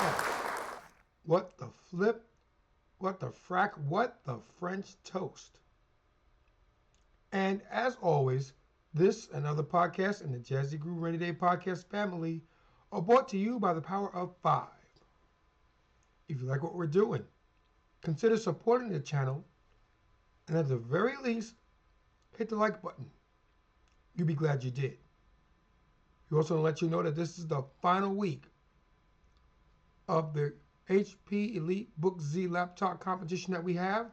Oh, what the flip? What the frack? What the French toast? And as always, this and other podcasts in the Jazzy Groove Rainy Day podcast family are brought to you by the power of five. If you like what we're doing, consider supporting the channel and at the very least, hit the like button. You'll be glad you did. We also want to let you know that this is the final week of the HP Elite Book Z laptop competition that we have,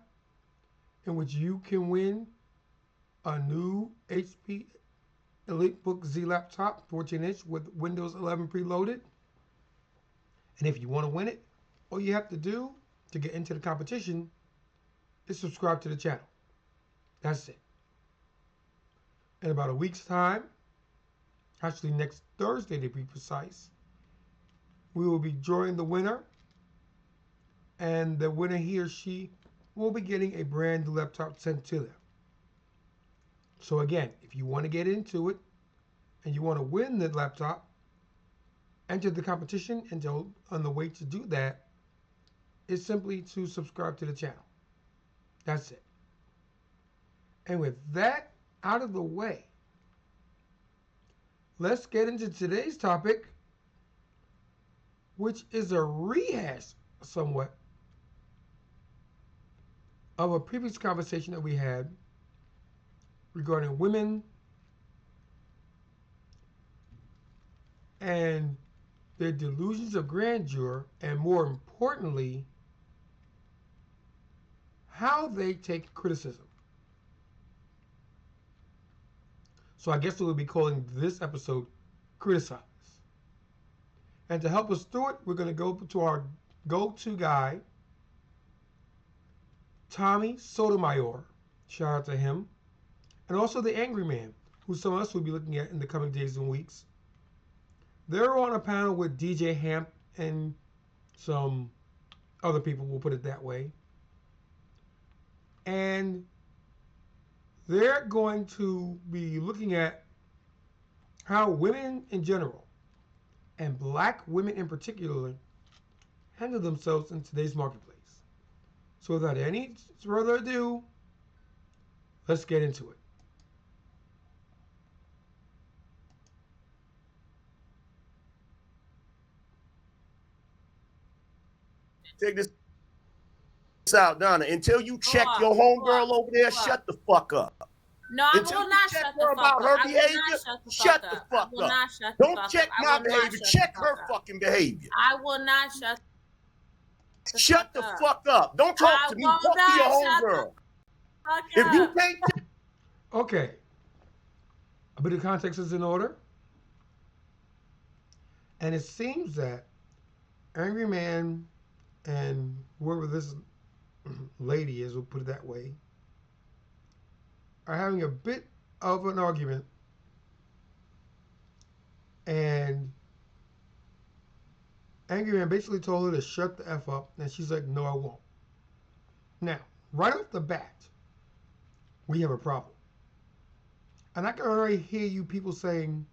in which you can win a new HP Elite Book Z laptop, 14-inch with Windows 11 preloaded. And if you want to win it, all you have to do to get into the competition is subscribe to the channel. That's it. In about a week's time, actually next Thursday to be precise, we will be drawing the winner, and the winner, he or she, will be getting a brand new laptop sent to them. So again, if you want to get into it and you want to win the laptop, enter the competition, and on the way to do that is simply to subscribe to the channel. That's it. And with that out of the way, let's get into today's topic, which is a rehash somewhat of a previous conversation that we had regarding women and their delusions of grandeur, and more importantly, how they take criticism. So I guess we'll be calling this episode Criticize. And to help us through it, we're going to go to our go-to guy, Tommy Sotomayor. Shout out to him. And also the Angry Man, who some of us will be looking at in the coming days and weeks. They're on a panel with DJ Hamp and some other people, we'll put it that way. And they're going to be looking at how women in general, and black women in particular, handle themselves in today's marketplace. So without any further ado, let's get into it. Check this out, Donna. Until you check your homegirl over there, shut the fuck up. No, I Until will not check shut her the fuck about up. her behavior, shut the fuck up. Don't check my behavior, check her fucking behavior. I will not shut the fuck up. Don't talk to me. Talk to your homegirl. If you can't. Okay. A bit of context is in order. And it seems that Angry Man and whoever this lady is, we'll put it that way, are having a bit of an argument. And Angry Man basically told her to shut the F up. And she's like, no, I won't. Now, right off the bat, we have a problem. And I can already hear you people saying,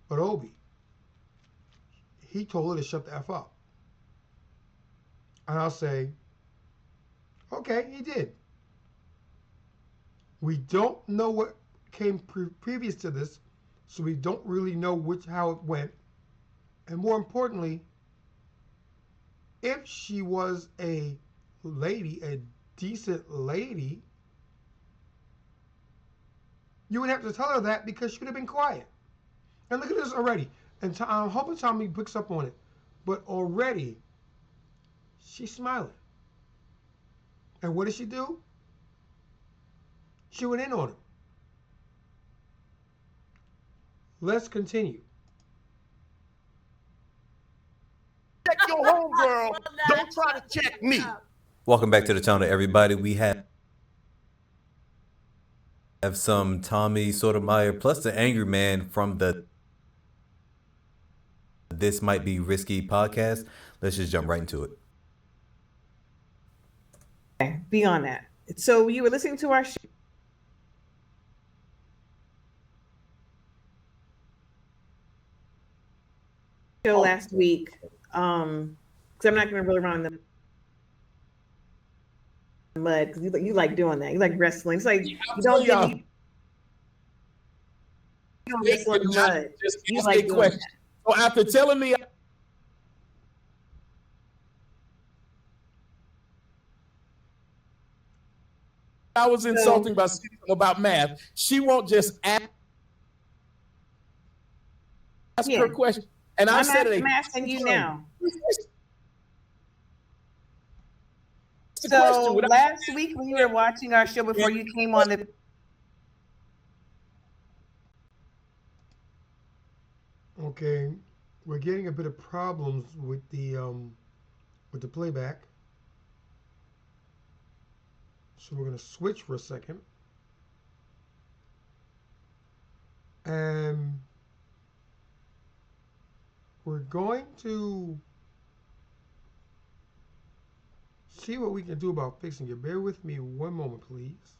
but Obi, he told her to shut the F up. And I'll say, okay, he did. We don't know what came previous to this, so we don't really know how it went. And more importantly, if she was a lady, a decent lady, you would have to tell her that, because she would have been quiet. And look at this already. And I'm hoping Tommy picks up on it. But already, she's smiling. And what did she do? She went in on him. Let's continue. Check your homegirl. Don't try to check me. Welcome back to the channel, everybody. We have some Tommy Sotomayor plus the Angry Man from the This Might Be Risky podcast. Let's just jump right into it. Okay, beyond that. So you were listening to our show last week Because I'm not going to roll around in the mud because you like doing that. You like wrestling. It's like you don't give me. You don't wrestle in the mud. You like doing that. So after telling me I was insulting by saying about math, she won't just ask her question. And I said I'm asking you now. So last week when you were watching our show before you came on the Okay, we're getting a bit of problems with the playback. So we're gonna switch for a second. And we're going to see what we can do about fixing it. Bear with me one moment, please.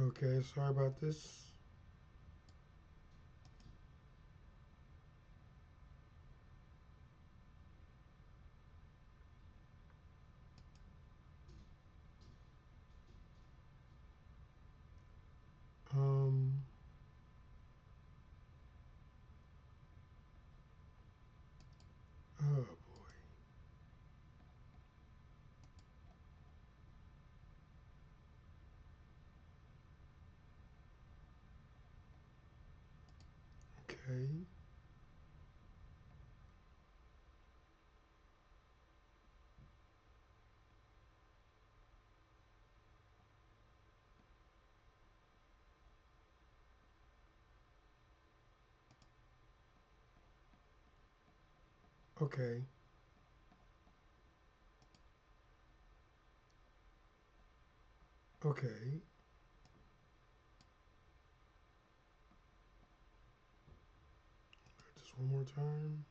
Okay, sorry about this. Um, oh boy. Okay. Okay. Okay. Just one more time.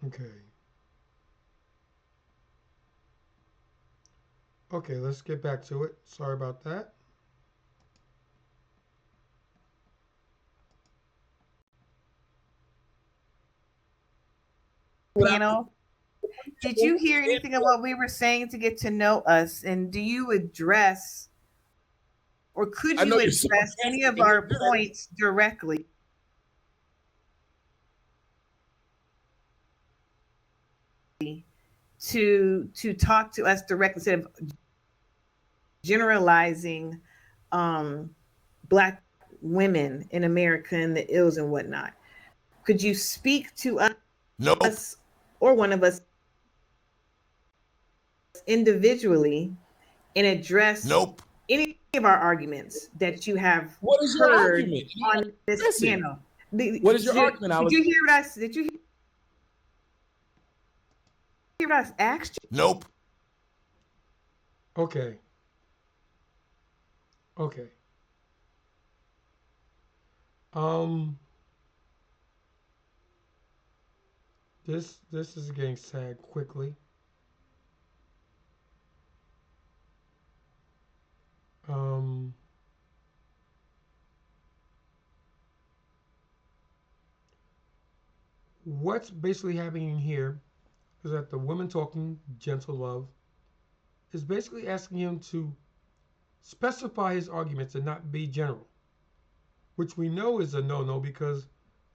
Okay. Okay, let's get back to it. Sorry about that. panel. Did you hear anything of what we were saying to get to know us? And do you address or could you address any of our points directly? To talk to us directly instead of generalizing black women in America and the ills and whatnot. Could you speak to us or one of us individually and address any of our arguments that you have heard on this panel? What is your argument? Did you hear what I did you hear what I asked you? Nope. Okay. Okay. This is getting sad quickly. Um what's basically happening here is that the woman talking, Gentle Love, is basically asking him to specify his arguments and not be general, which we know is a no-no because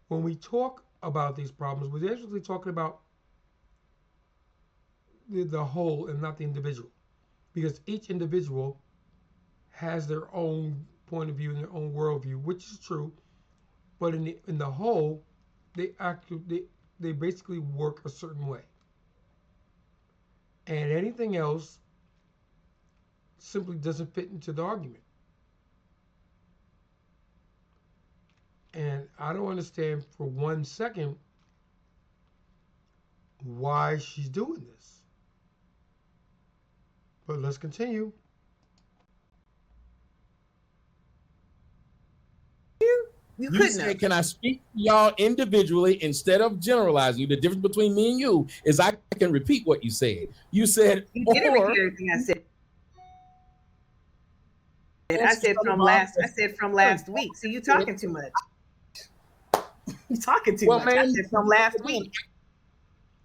when we talk about these problems, we're actually talking about the whole and not the individual, because each individual has their own point of view and their own worldview, which is true, but in the whole, they basically work a certain way, and anything else simply doesn't fit into the argument. And I don't understand for 1 second why she's doing this. But let's continue. You said, can I speak to y'all individually instead of generalizing? The difference between me and you is I can repeat what you said. You said, you didn't repeat everything I said. I said from last week. So you talking too much. You talking too much. Man, I said from last week.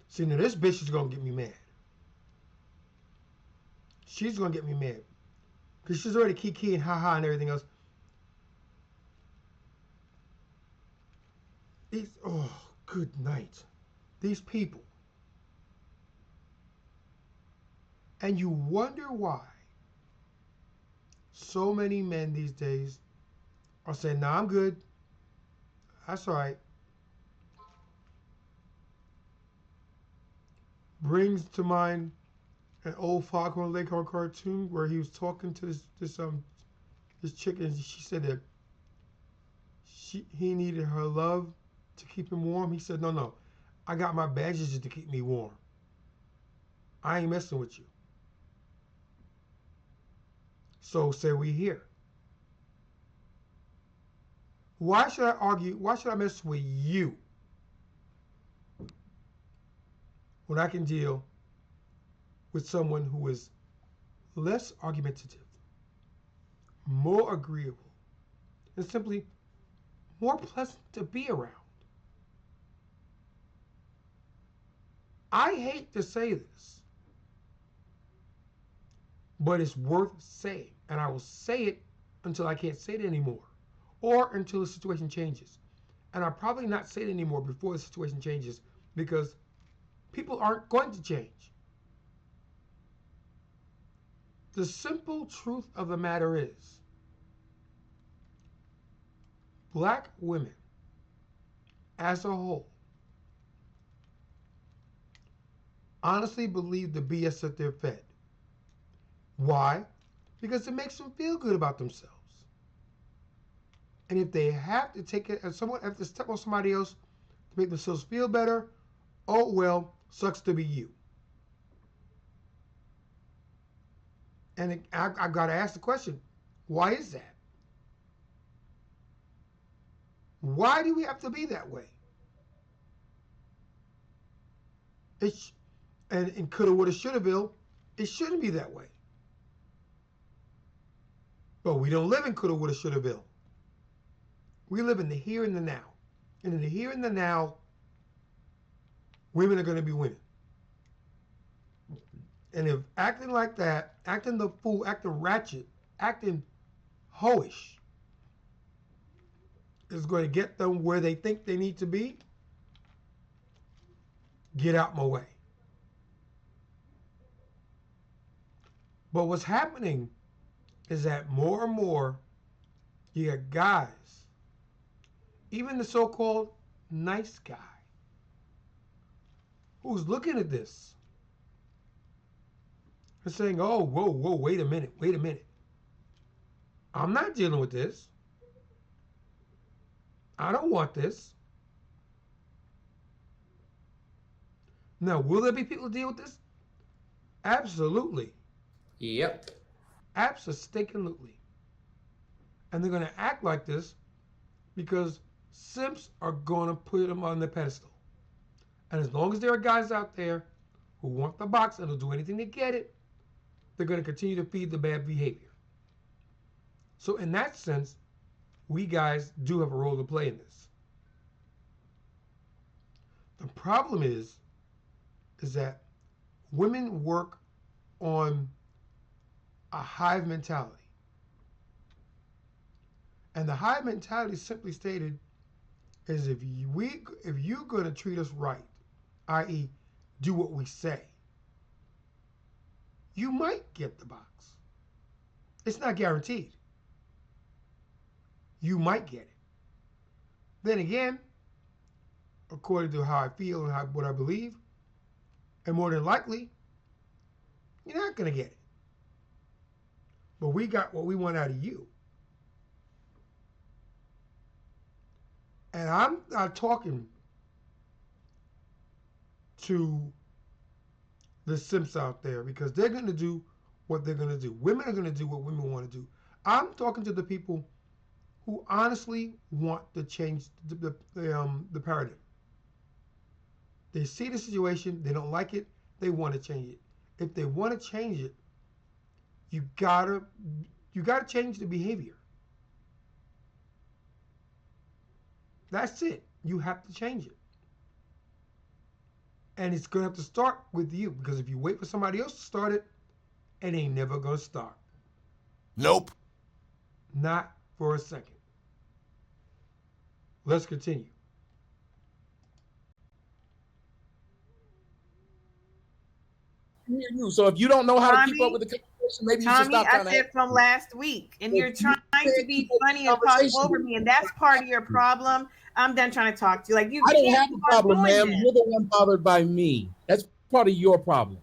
See, now this bitch is gonna get me mad. She's gonna get me mad because she's already kiki and haha and everything else. Oh, good night. These people. And you wonder why so many men these days are saying, nah, I'm good. That's all right. Brings to mind an old Foghorn Leghorn cartoon where he was talking to this chick, and she said that he needed her love to keep him warm. He said, no, I got my bandages to keep me warm. I ain't messing with you. So say we here. Why should I argue? Why should I mess with you when I can deal with someone who is less argumentative, more agreeable, and simply more pleasant to be around? I hate to say this, but it's worth saying, and I will say it until I can't say it anymore, or until the situation changes. And I'll probably not say it anymore before the situation changes, because people aren't going to change. The simple truth of the matter is, black women as a whole honestly believe the BS that they're fed. Why? Because it makes them feel good about themselves. And if they have to take it, if someone have to step on somebody else to make themselves feel better, oh well, sucks to be you. And I got to ask the question, why is that? Why do we have to be that way? And in coulda, woulda, shoulda-ville, it shouldn't be that way. But we don't live in coulda, woulda, shoulda-ville. We live in the here and the now. And in the here and the now, women are going to be women. And if acting like that, acting the fool, acting ratchet, acting hoish is going to get them where they think they need to be, get out my way. But what's happening is that more and more you got guys, even the so-called nice guy, who's looking at this and saying, oh, whoa, wait a minute. I'm not dealing with this. I don't want this. Now, will there be people who deal with this? Absolutely. Yep. Absolutely. And they're going to act like this because simps are going to put them on the pedestal. And as long as there are guys out there who want the box and will do anything to get it, they're going to continue to feed the bad behavior. So in that sense, we guys do have a role to play in this. The problem is that women work on a hive mentality. And the hive mentality, simply stated, is if you're going to treat us right, i.e., do what we say, you might get the box. It's not guaranteed. You might get it. Then again, according to how I feel and what I believe, and more than likely, you're not going to get it. But we got what we want out of you. And I'm not talking to the simps out there because they're going to do what they're going to do. Women are going to do what women want to do. I'm talking to the people who honestly want to change the paradigm. They see the situation, they don't like it, they want to change it. If they want to change it, you gotta change the behavior. That's it. You have to change it. And it's gonna have to start with you, because if you wait for somebody else to start it, it ain't never gonna start. Nope. Not for a second. Let's continue. So if you don't know how to keep up with the conversation, maybe you should stop trying I said from last week, and you're trying to be funny and talk over me, and that's part of your problem. I'm done trying to talk to you. Like, you I don't have a problem, ma'am. You're the one bothered by me. That's part of your problem.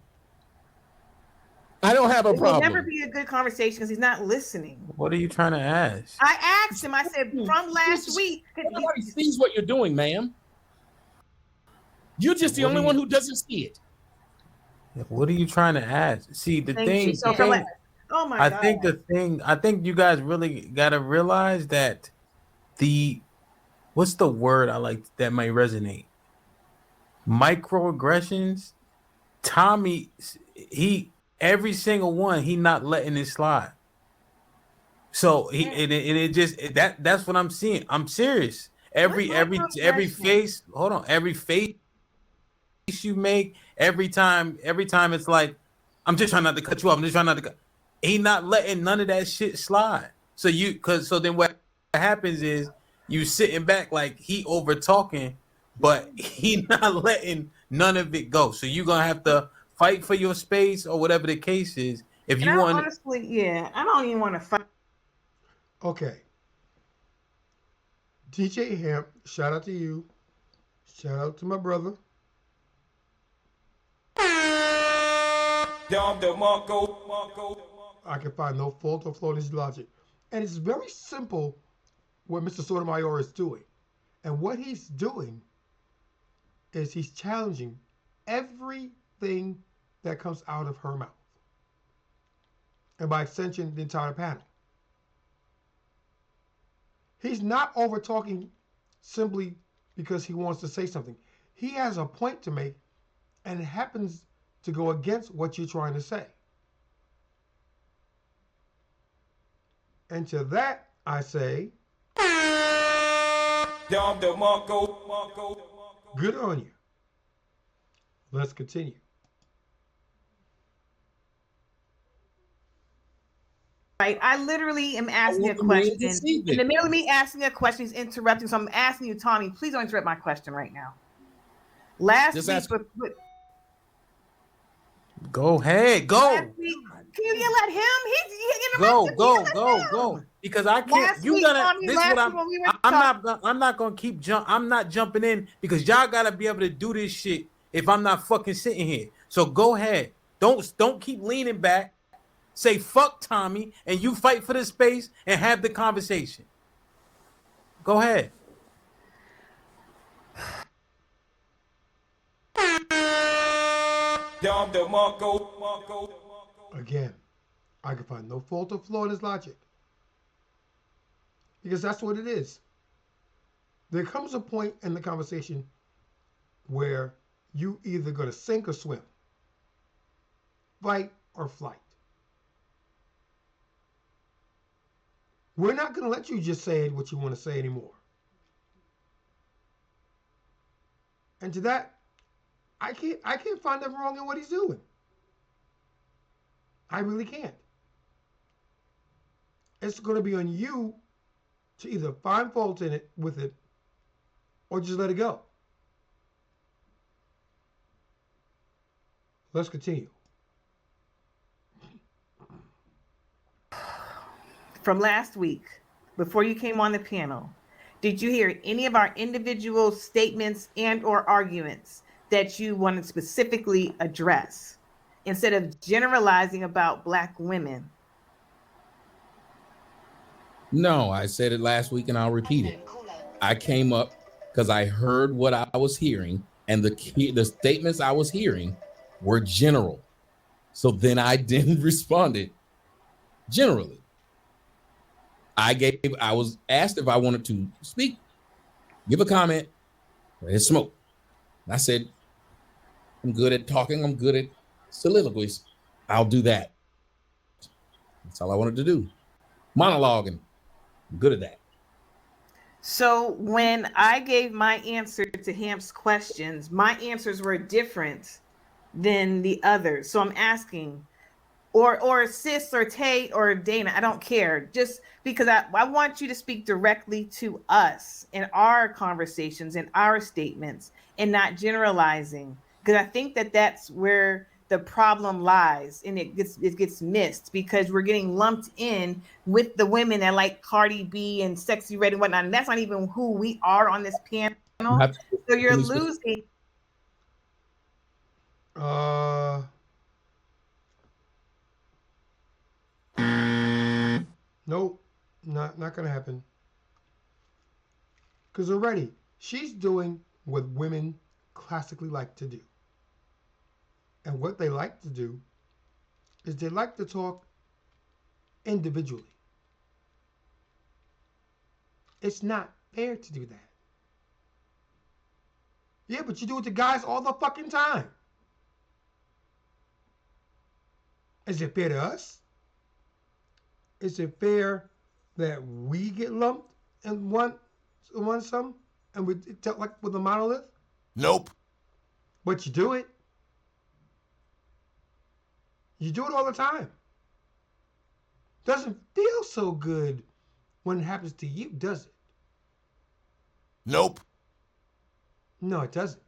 I don't have a problem. It'll never be a good conversation because he's not listening. What are you trying to ask? I asked him. I said from last week. Nobody sees what you're doing, ma'am. You're just the only one who doesn't see it. What are you trying to ask? See, the thing. Oh my God. I think you guys really got to realize that what's the word I like that might resonate? Microaggressions. Tommy, every single one, he not letting it slide. So that's what I'm seeing. I'm serious. Every face, hold on, every face you make, every time it's like, I'm just trying not to cut you off. I'm just trying not to cut. He not letting none of that shit slide. So then what happens is you sitting back like he over talking, but he not letting none of it go. So you're gonna have to fight for your space or whatever the case is. If you want, honestly, I don't even want to fight. Okay. DJ Hemp, shout out to you. Shout out to my brother. I can find no fault or flaw in his logic. And it's very simple what Mr. Sotomayor is doing. And what he's doing is he's challenging everything that comes out of her mouth. And by extension, the entire panel. He's not over talking simply because he wants to say something. He has a point to make, and it happens to go against what you're trying to say. And to that, I say, good on you. Let's continue. Right. I literally am asking a question. In the middle of me asking a question, he's interrupting. So I'm asking you, Tommy, please don't interrupt my question right now. Last week, go ahead, go. Can you yell at him? He's go. Because I can't. I'm not gonna keep I'm not jumping in because y'all gotta be able to do this shit if I'm not fucking sitting here. So go ahead. Don't keep leaning back. Say fuck Tommy and you fight for the space and have the conversation. Go ahead. Again, I can find no fault or flaw in his logic. Because that's what it is. There comes a point in the conversation where you either going to sink or swim. Fight or flight. We're not going to let you just say what you want to say anymore. And to that, I can't find nothing wrong in what he's doing. I really can't. It's going to be on you to either find fault in it with it or just let it go. Let's continue. From last week, before you came on the panel, did you hear any of our individual statements and or arguments that you wanted to specifically address instead of generalizing about Black women? No, I said it last week and I'll repeat it. I came up because I heard what I was hearing, and the statements I was hearing were general. So then I didn't respond generally. I was asked if I wanted to speak, give a comment, or hit smoke. And I said, I'm good at talking. I'm good at soliloquies. I'll do that. That's all I wanted to do. Monologuing. I'm good at that. So when I gave my answer to Hamp's questions, my answers were different than the others. So I'm asking, or Sis or Tay or Dana, I don't care. Just because I want you to speak directly to us in our conversations, in our statements, and not generalizing. Because I think that that's where the problem lies, and it gets missed because we're getting lumped in with the women that like Cardi B and Sexy Red and whatnot, and that's not even who we are on this panel. So you're losing. Nope, not gonna happen. Because already she's doing what women classically like to do. And what they like to do is they like to talk individually. It's not fair to do that. Yeah, but you do it to guys all the fucking time. Is it fair to us? Is it fair that we get lumped in one sum and we tell like with a monolith? Nope. But you do it. You do it all the time. Doesn't feel so good when it happens to you, does it? Nope. No, it doesn't.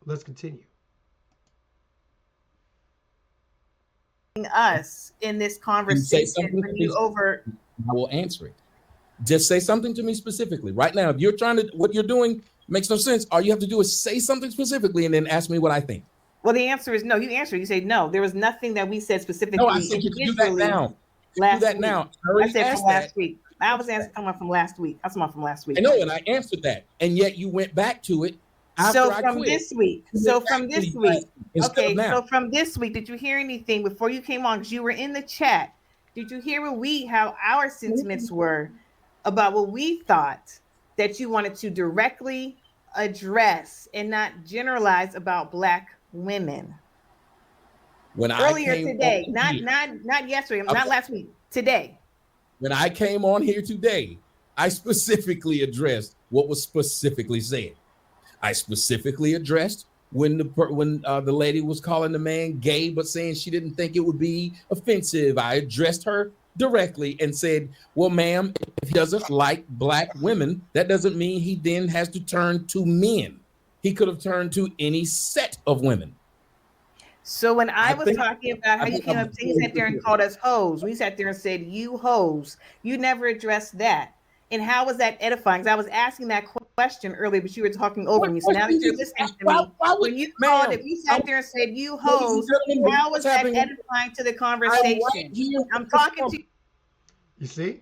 Let's continue. Us in this conversation when you over. I will answer it. Just say something to me specifically right now. If you're trying to, what you're doing makes no sense. All you have to do is say something specifically and then ask me what I think. Well, the answer is no. You answered. You say no. There was nothing that we said specifically. No, I said you can do that now. Do that now. I said from last week. I was answering from last week. That's from last week. I know, and I answered that, and yet you went back to it. So from this week. Okay. So from this week, did you hear anything before you came on? Because you were in the chat. Did you hear how our sentiments were about what we thought that you wanted to directly address and not generalize about Black women? Earlier today, not yesterday, not last week, today. When I came on here today, I specifically addressed what was specifically said. I specifically addressed when the lady was calling the man gay, but saying she didn't think it would be offensive. I addressed her directly and said, well, ma'am, if he doesn't like Black women, that doesn't mean he then has to turn to men. He could have turned to any set of women. So when I was talking about how you came up, you sat there and called us hoes. We sat there and said, you hoes. You never addressed that. And how was that edifying? Because I was asking that question earlier, but you were talking over me. So now that you're listening to me, when you called, if you sat there and said, you hoes, how was that edifying to the conversation? I'm talking to you. You see?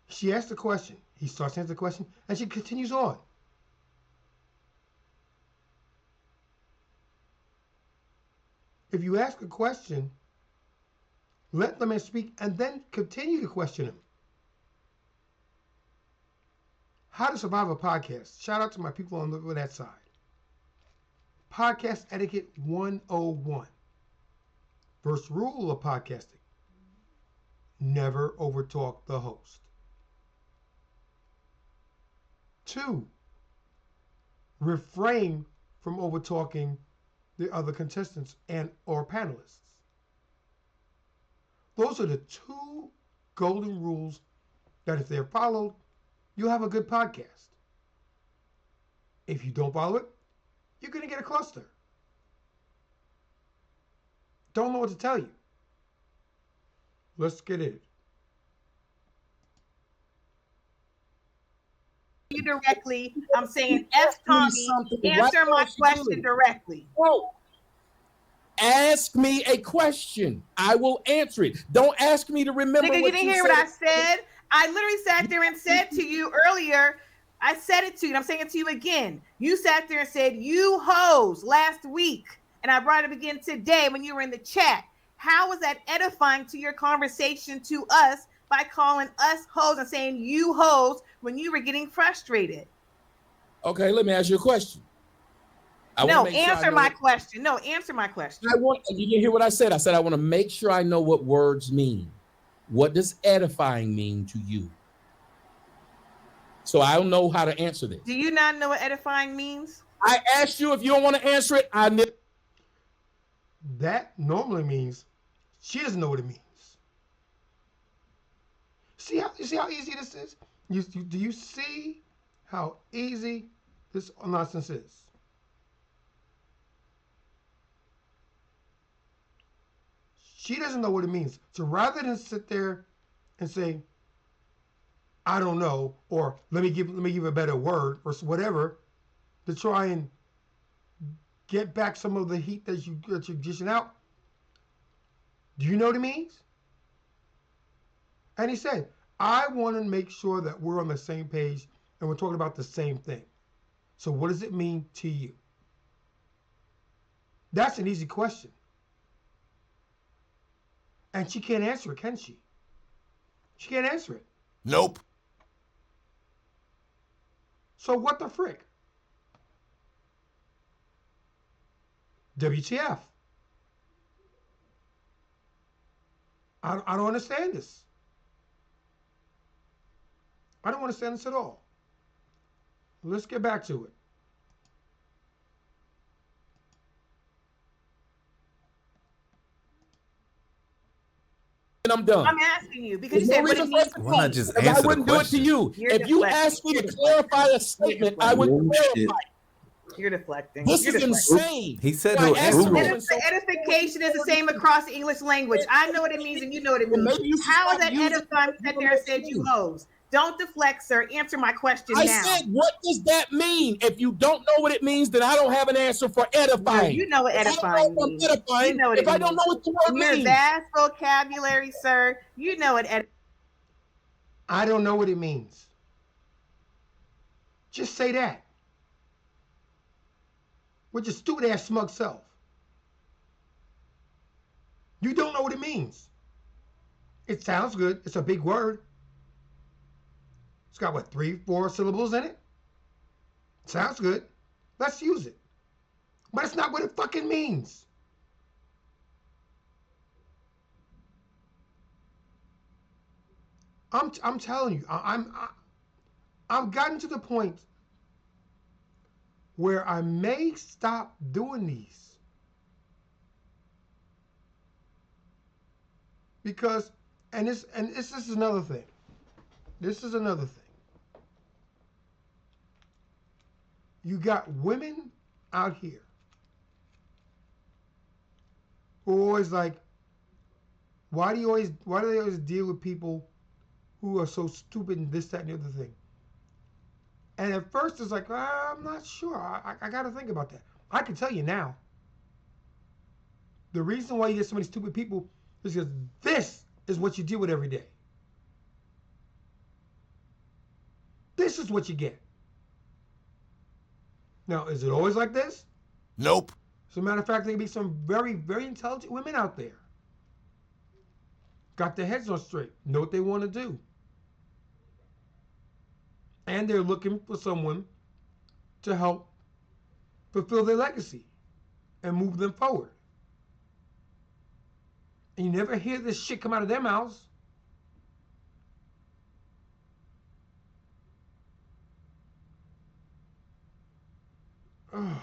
She asked the question. He starts answering the question, and she continues on. If you ask a question, let the man speak and then continue to question him. How to survive a podcast. Shout out to my people on that side. Podcast etiquette 101. First rule of podcasting. Never overtalk the host. 2, refrain from over talking the other contestants and or panelists. Those are the two golden rules that if they're followed, you'll have a good podcast. If you don't follow it, you're going to get a cluster. Don't know what to tell you. Let's get it. You directly. I'm saying, F Tommy, answer my question directly. Bro, ask me a question. I will answer it. Don't ask me to remember. Nigga, what you didn't hear said. what I said. I literally sat there and said to you earlier, I said it to you, and I'm saying it to you again. You sat there and said, you hoes, last week. And I brought it up again today when you were in the chat. How was that edifying to your conversation to us by calling us hoes and saying you hoes when you were getting frustrated? Okay, let me ask you a question. No, answer my question. No, answer my question. You didn't hear what I said. I said I want to make sure I know what words mean. What does edifying mean to you? So I don't know how to answer this. Do you not know what edifying means? I asked you. If you don't want to answer it, That normally means she doesn't know what it means. See how easy this is? Do you see how easy this nonsense is? She doesn't know what it means. So rather than sit there and say, I don't know, or let me give a better word or whatever, to try and get back some of the heat that you're dishing out. Do you know what it means? And he said, I want to make sure that we're on the same page and we're talking about the same thing. So what does it mean to you? That's an easy question. And she can't answer it, can she? She can't answer it. Nope. So what the frick? WTF? I don't understand this. I don't understand this at all. Let's get back to it. And I'm done. I'm asking you because you said what it means. Why not just I answer the wouldn't do it to question? you. If you asked me to clarify a statement, I would clarify. You're deflecting. This is insane. He said So I he'll asked Google. him, so- Edification is the same across the English language. I know what it means and you know what it Well, means. maybe you should How is stop that using edifying? it. Sat there and said you hoes. Don't deflect, sir. Answer my question I now. said, what does that mean? If you don't know what it means, then I don't have an answer for edifying. No, you know what edifying means. You know what it if I means. don't know what the word Your means. vast vocabulary, sir. You know what I don't know what it means. Just say that. With your stupid ass smug self. You don't know what it means. It sounds good. It's a big word. It's got what, 3-4 syllables in it? Sounds good. Let's use it. But it's not what it fucking means. I'm telling you, I've gotten to the point where I may stop doing these. Because, and this is another thing. This is another thing. You got women out here who are always like, why do they always deal with people who are so stupid and this, that, and the other thing? And at first it's like, I'm not sure. I got to think about that. I can tell you now. The reason why you get so many stupid people is because this is what you deal with every day. This is what you get. Now, is it always like this? Nope. As a matter of fact, there can be some very, very intelligent women out there. Got their heads on straight. Know what they want to do. And they're looking for someone to help fulfill their legacy and move them forward. And you never hear this shit come out of their mouths. Ugh.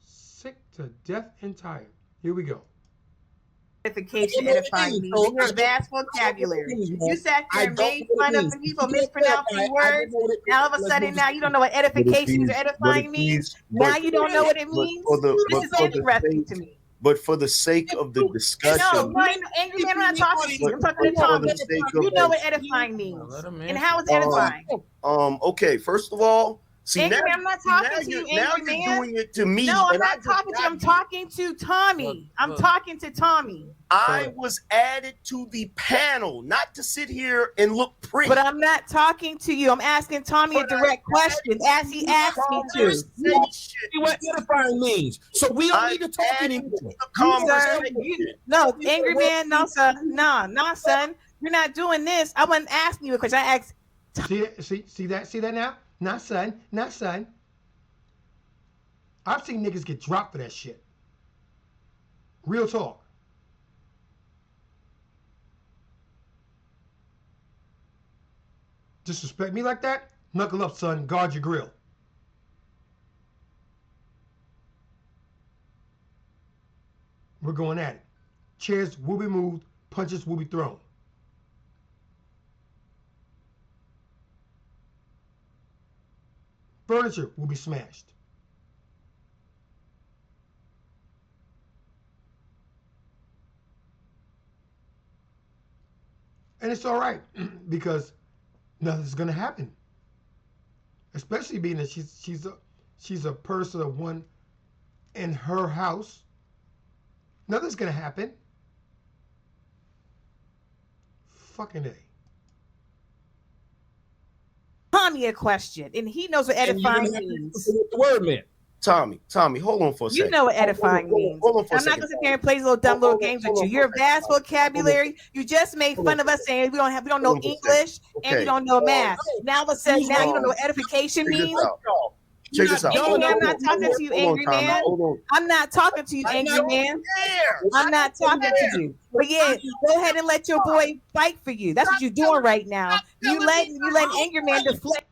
Sick to death and tired. Here we go. Edification, edifying means in your vast vocabulary. You sat there and made fun of people mispronouncing words. Now all of a sudden, now you don't know what edification means or edifying means. Now you don't know what it means. This is interesting to me. But for the sake of the discussion, No, angry man, I'm not talking to you. I'm talking to Tommy. You know what edifying means, and how it's edifying. Okay, first of all, angry man, I'm not talking to you, angry man. You're doing it to me. No, I'm not talking to you. I'm talking to Tommy. I'm talking to Tommy. I was added to the panel, not to sit here and look pretty. But I'm not talking to you. I'm asking Tommy a direct question as he asked me to. See what edifying means. So we don't need to talk anymore. No, angry man, no, sir. No, son. You're not doing this. I wasn't asking you a question. I asked. See that now? Not son. I've seen niggas get dropped for that shit. Real talk. Disrespect me like that? Knuckle up, son. Guard your grill. We're going at it. Chairs will be moved. Punches will be thrown. Furniture will be smashed. And it's all right because nothing's gonna happen. Especially being that she's a person of one in her house. Nothing's gonna happen. Fucking A. Tommy a question, and he knows what edifying means. What the word meant. Tommy, hold on for a second. You know what edifying means. I'm not gonna sit there and play these little dumb little games with you. Your vast vocabulary. You just made fun of us saying we don't know English and we don't know math. Now all of a sudden, now you don't know what edification means. Check this out. I'm not talking to you, angry man. I'm not talking to you, angry man. I'm not talking to you. But yeah, go ahead and let your boy fight for you. That's what you're doing right now. You let angry man deflect.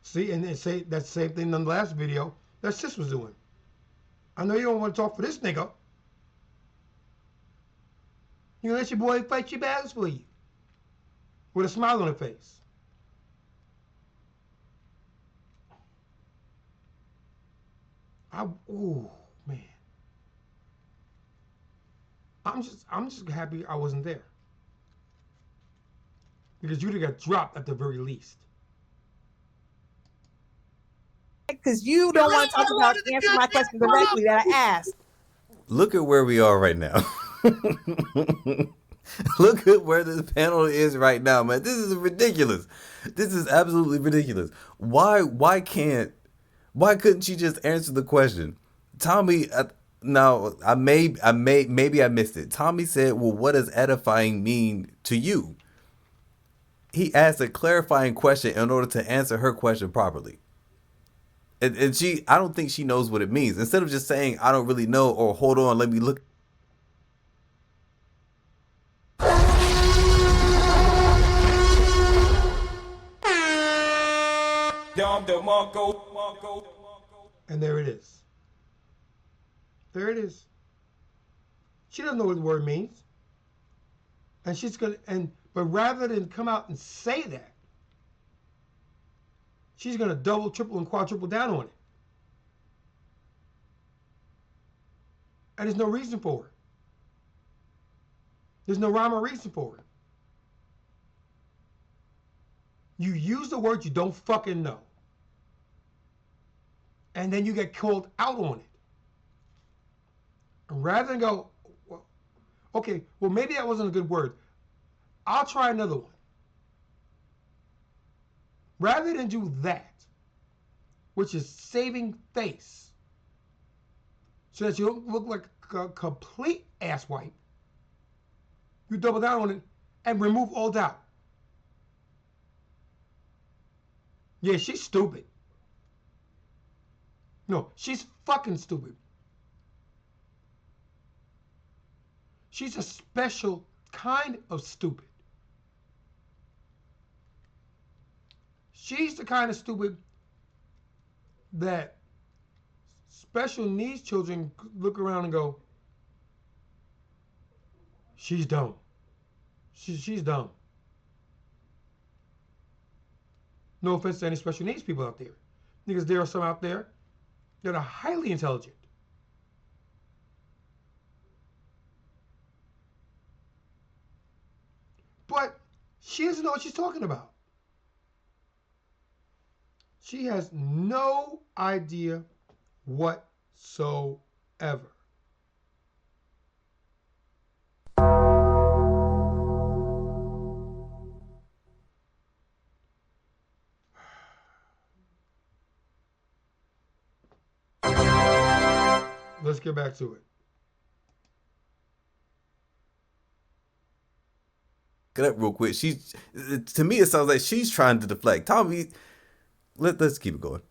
See, and they say that same thing in the last video that sis was doing. I know you don't want to talk for this nigga. You let your boy fight your battles for you with a smile on her face. Oh man, I'm just happy I wasn't there because you'd have got dropped at the very least. Because you don't want to talk about answer my question directly that I asked. Look at where we are right now. Look at where this panel is right now, man. This is ridiculous. This is absolutely ridiculous. Why couldn't she just answer the question? Tommy, maybe I missed it. Tommy said, "Well, what does edifying mean to you?" He asked a clarifying question in order to answer her question properly. And I don't think she knows what it means. Instead of just saying, "I don't really know," or "Hold on, let me look." And there it is. There it is. She doesn't know what the word means. And but rather than come out and say that, she's gonna double, triple, and quadruple down on it. And there's no reason for it. There's no rhyme or reason for it. You use the word you don't fucking know. And then you get called out on it. And rather than go, well, okay, well, maybe that wasn't a good word. I'll try another one. Rather than do that, which is saving face, so that you don't look like a complete asswipe, you double down on it and remove all doubt. Yeah, she's stupid. No, she's fucking stupid. She's a special kind of stupid. She's the kind of stupid that special needs children look around and go, she's dumb. She's dumb. No offense to any special needs people out there, because there are some out there that are highly intelligent. But she doesn't know what she's talking about. She has no idea whatsoever. Let's get back to it. Get up real quick. To me, it sounds like she's trying to deflect. Tommy, let's keep it going.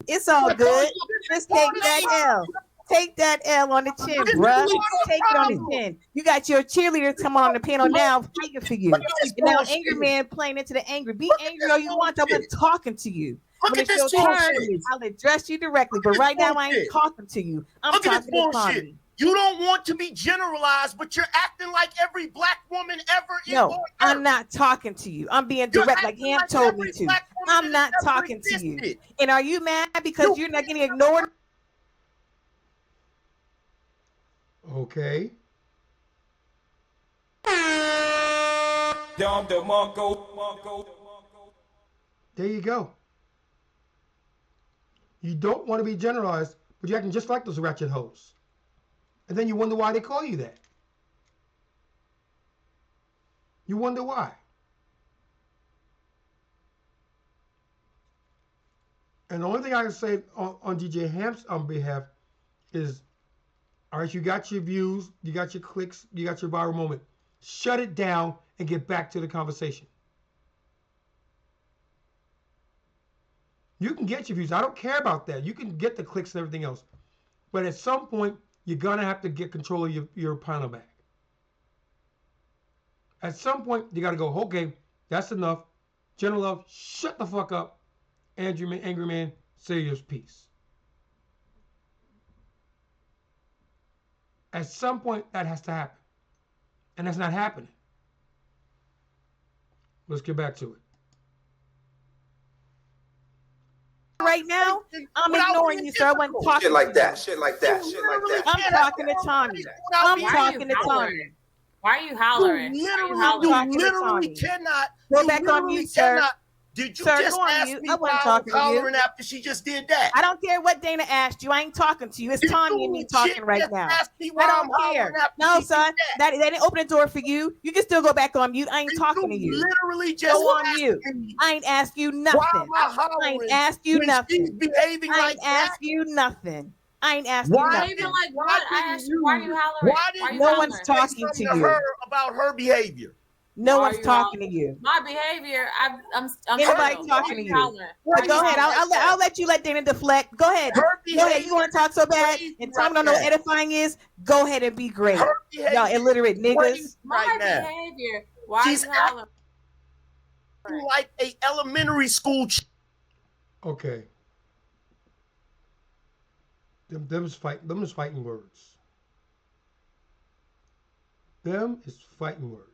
It's all good. Just take that L. Take that L on the chin, bruh. Take it on the chin. You got your cheerleaders coming on the panel now fighting for you. And now angry man playing into the angry. Be angry all you want. I've been talking to you. Look When at it's this your turn, bullshit. I'll address you directly. But Look at right this now, I ain't bullshit. talking to you. I'm Look at talking this to bullshit. Tommy. You don't want to be generalized, but you're acting like every black woman ever is. No, on I'm earth. not talking to you. I'm being You're direct like acting Ham like told every me to. black woman I'm that not has ever talking to you. existed. And are you mad because you're not getting ignored? Okay. There you go. You don't want to be generalized, but you're acting just like those ratchet hoes. And then you wonder why they call you that. You wonder why. And the only thing I can say on DJ Hamp's behalf is, all right, you got your views, you got your clicks, you got your viral moment. Shut it down and get back to the conversation. You can get your views. I don't care about that. You can get the clicks and everything else. But at some point, you're going to have to get control of your panel back. At some point, you got to go, okay, that's enough. General Love, shut the fuck up. Angry Man, say your piece. At some point, that has to happen. And that's not happening. Let's get back to it. Right now, I'm ignoring you, sir. I wasn't talking Shit like to that. you. Shit like that. Shit like that. I'm talking to Tommy. I'm talking to Tommy. Why are you hollering? You Talking to literally Tommy. cannot. Go you back on literally mute, sir. cannot. Did you Sir, just go on ask mute. me I why wasn't I was talking to you. hollering after she just did that? I don't care what Dana asked you. I ain't talking to you. It's Did Tommy you and me talking legit right just now. ask me why I don't I'm hollering care. after No, she did son. That they didn't open the door for you. You can still go back on mute. I ain't talking to you. Literally just Go on asked mute. me I ain't ask you why nothing. am I I hollering ain't ask you when she's nothing. behaving I like ain't that? ask you nothing. I ain't asked Why you Why nothing. even like Why what? I didn't asked you, why are you hollering? Why Why didn't are you No hollering? one's say talking to something you. her about her behavior? No Why one's are you talking to hollering? you. My behavior, I'm Anybody Why talking are to you you? hollering? But Why go are you ahead. hollering? I'll let you let Dana deflect. Go ahead. Her Go ahead. You want to talk so bad crazy and right Tommy don't know what now. edifying is? Go ahead and be great. Her Y'all behavior illiterate is niggas. crazy My right now. behavior. Why She's are you hollering? Like a elementary school. Okay. Them is fighting words. Them is fighting words.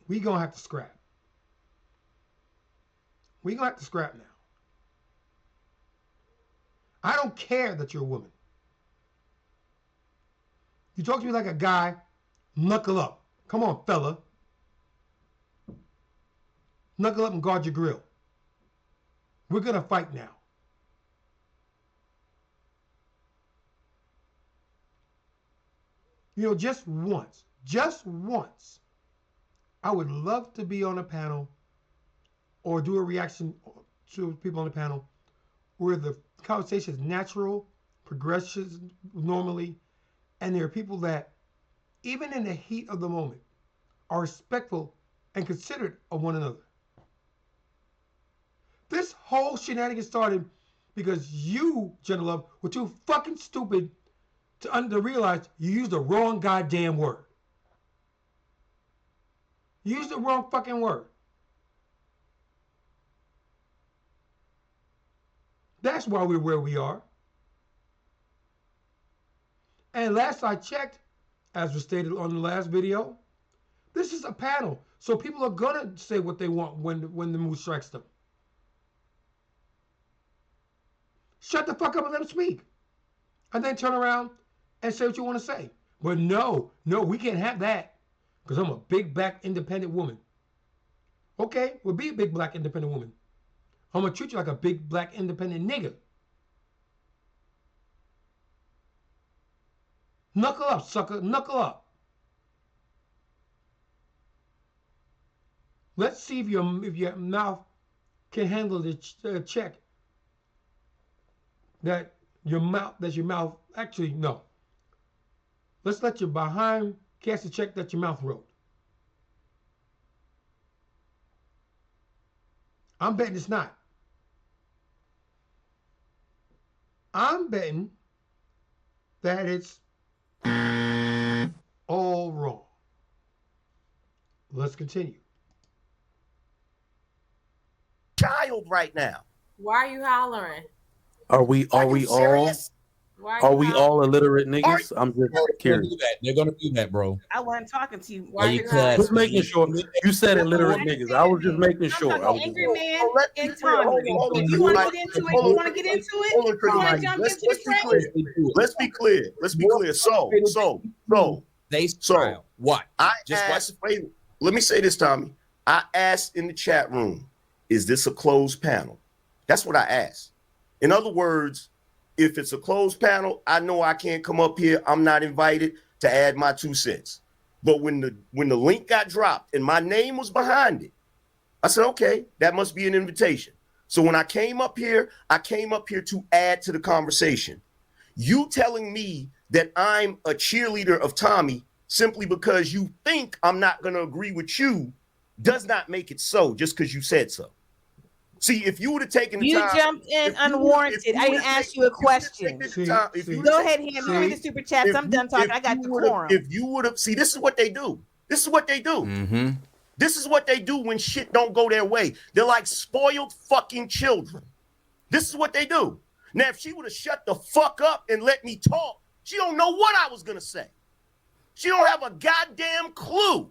We gonna have to scrap. We gonna have to scrap now. I don't care that you're a woman. You talk to me like a guy, knuckle up. Come on, fella. Knuckle up and guard your grill. We're gonna fight now. You know, just once, I would love to be on a panel or do a reaction to people on the panel where the conversation is natural, progresses normally, and there are people that, even in the heat of the moment, are respectful and considerate of one another. This whole shenanigans started because you, Jenna Love, were too fucking stupid to realize you used the wrong goddamn word. You used the wrong fucking word. That's why we're where we are. And last I checked, as was stated on the last video, this is a panel. So people are going to say what they want when the mood strikes them. Shut the fuck up and let them speak. And then turn around and say what you want to say. But no, we can't have that. Because I'm a big black independent woman. Okay, well, be a big black independent woman. I'm going to treat you like a big black independent nigga. Knuckle up, sucker. Knuckle up. Let's see if your mouth can handle the check. That your mouth, actually, no. Let's let your behind cast a check that your mouth wrote. I'm betting it's not. I'm betting that it's all wrong. Let's continue. Child right now. Why are you hollering? Are we Are you all serious? Why are we all hollering? illiterate niggas? I'm just They're gonna curious. do that. They're gonna do that, bro. I wasn't talking to you. Why are you Because Just hollering? making sure. You said illiterate I niggas. said I was just that. making I'm sure. I talking was just angry man So let's be and clear. Tommy. Hold on, If you want to Mike. get into it, Hold you on, want to get into it. hold on, You Pretty want Mike. to jump Let's into the be fray? clear. Let's be clear. Let's be clear. They So smile. What? I Just asked. Wait, let me say this, Tommy. I asked in the chat room, "Is this a closed panel?" That's what I asked. In other words, if it's a closed panel, I know I can't come up here. I'm not invited to add my 2 cents. But when the link got dropped and my name was behind it, I said, okay, that must be an invitation. So when I came up here to add to the conversation. You telling me that I'm a cheerleader of Tommy simply because you think I'm not going to agree with you does not make it so just because you said so. See, if you would have taken the You time, jumped in unwarranted. I didn't ask you a question. Go ahead, Ham. You read the super chats. I'm done talking. I got the quorum. If you would have, see, this is what they do. This is what they do. Mm-hmm. This is what they do when shit don't go their way. They're like spoiled fucking children. This is what they do. Now, if she would have shut the fuck up and let me talk, she don't know what I was gonna say. She don't have a goddamn clue.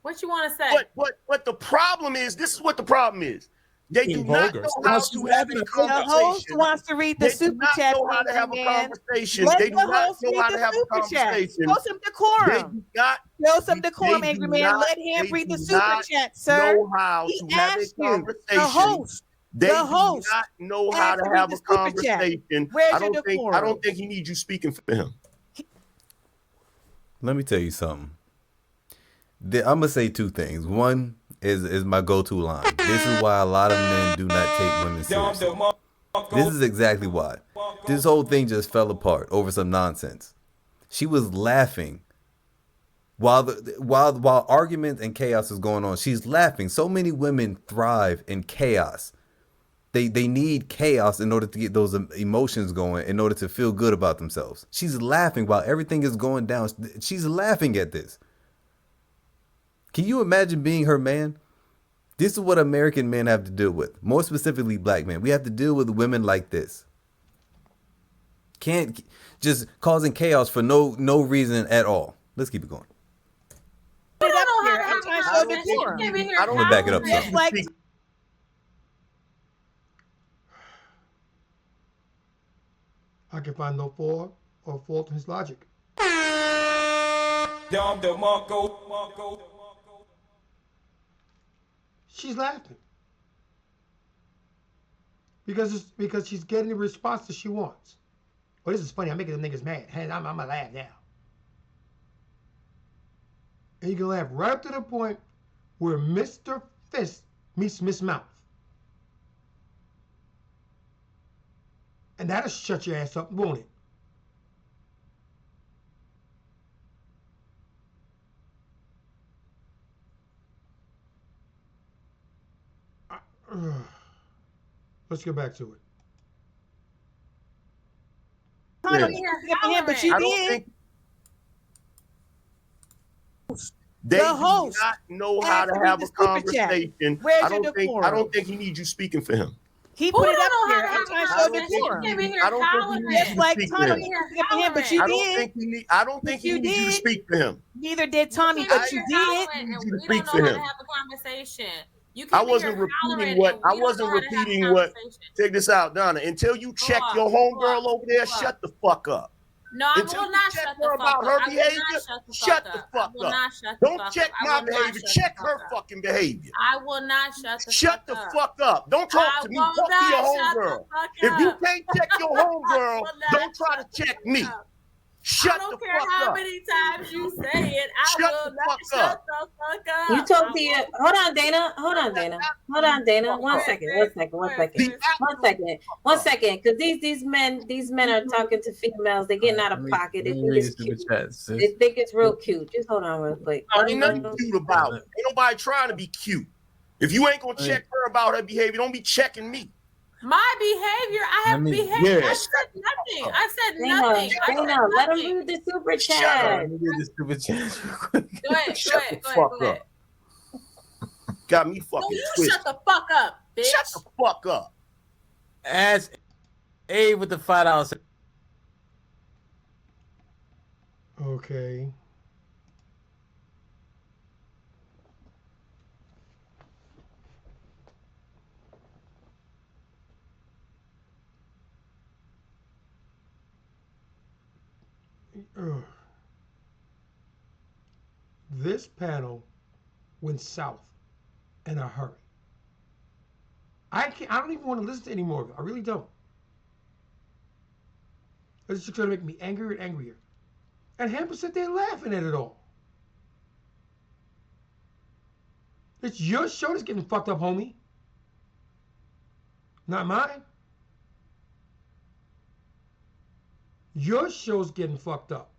What you want to say? But the problem is, this is what the problem is. They do not know how to have a The conversation. host wants to read the super chat. They do not know how to have a conversation. Let They do the not host know read how to the have a super chat. conversation. Show some They decorum. do not. Show some decorum, they angry do man. not- Let him they read the do super not chat, sir. Know how He to have a asked you. conversation. The host. They the do host not know how asked to to read have the a super chat. conversation. Where's I your don't decorum? think he needs you speaking for him. Let me tell you something. I'm gonna say 2 things. One is my go-to line. This is why a lot of men do not take women seriously. This is exactly why. This whole thing just fell apart over some nonsense. She was laughing while arguments and chaos is going on. She's laughing. So many women thrive in chaos. They need chaos in order to get those emotions going, in order to feel good about themselves. She's laughing while everything is going down. She's laughing at this. Can you imagine being her man? This is what American men have to deal with. More specifically, black men. We have to deal with women like this. Can't just causing chaos for no reason at all. Let's keep it going. You don't know here. how to I'm trying to have show a conversation. decorum. You came in here I don't wanna back it up hollering. some. Like I can find no flaw or fault in his logic. She's laughing because she's getting the response that she wants. Well, this is funny. I'm making them niggas mad. Hey, I'm gonna laugh now. And you can laugh right up to the point where Mr. Fist meets Miss Mouth. And that'll shut your ass up, won't it? Let's get back to it. I don't hear but you I don't did. think they The do host not know how asked to to read have the a super chat. conversation. Where's I your don't decorum? think he needs you speaking for him. He Who put it don't up know here. how to I'm have a trying to show the conversation? You quorum. came in here I don't think he hollering. needs Just to like speak to Tommy him. was Here speaking for him, but you hollering. I don't did. think he need. I don't think But he you needs you to did. speak to him. Neither did You Tommy, came but in you here did. hollering, and You to we speak don't know for how to him. have a conversation. You I came in here wasn't repeating hollering, what and I we don't know wasn't how to have a repeating what. conversation. Check this out, Donna. Until you Go check up, your go up, homegirl over there, go up. shut the fuck up. No, I Until will you not check shut the her fuck about up. her I will not behavior, shut the shut fuck the up. I fuck will up. not shut the Don't fuck check up. I my will not behavior. shut Check the her fuck up. fucking behavior. I will not shut the Shut fuck the up. fuck up. Don't talk I to me. will Talk to your not shut the homegirl. fuck If you up. can't check your I homegirl, will not don't try to shut the check fuck me. up. I Shut the don't care fuck how up. many times you say it. I Shut will the not fuck shut up. the fuck You up. talk I to your. won't. Hold on, Dana. Hold on, Dana. Hold on, Dana. Fuck One up. second. Go ahead, One sis. second. The One absolute second. fuck One up. second. Because these men are talking to females. They're getting out of pocket. They Let me think read it's the super cute. chat, sis. They think it's real cute. Just hold on real quick. No, ain't nothing cute about it. Ain't nobody trying to be cute. If you ain't gonna check her about her behavior, don't be checking me. My behavior, I have behavior. Yeah, I said nothing. I said Dana, nothing. I Dana, said let him nothing. read the super Shut chat. up. Let me read the super chat real quick. Go ahead. Shut the Go fuck ahead. up. Got me No, fucking you twisted. shut the fuck up, bitch. Shut the fuck up. Ask A with the $5. Okay. Ugh. This panel went south in a hurry. I don't even want to listen to any more of it. I really don't. It's just gonna make me angrier and angrier. And Hamper sat there laughing at it all. It's your show that's getting fucked up, homie. Not mine. Your show's getting fucked up.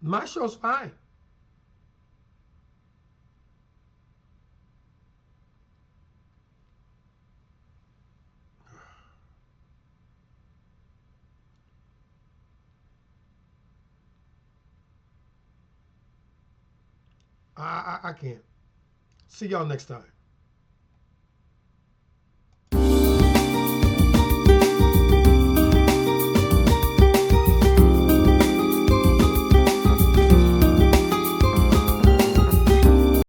My show's fine. I can't. See y'all next time.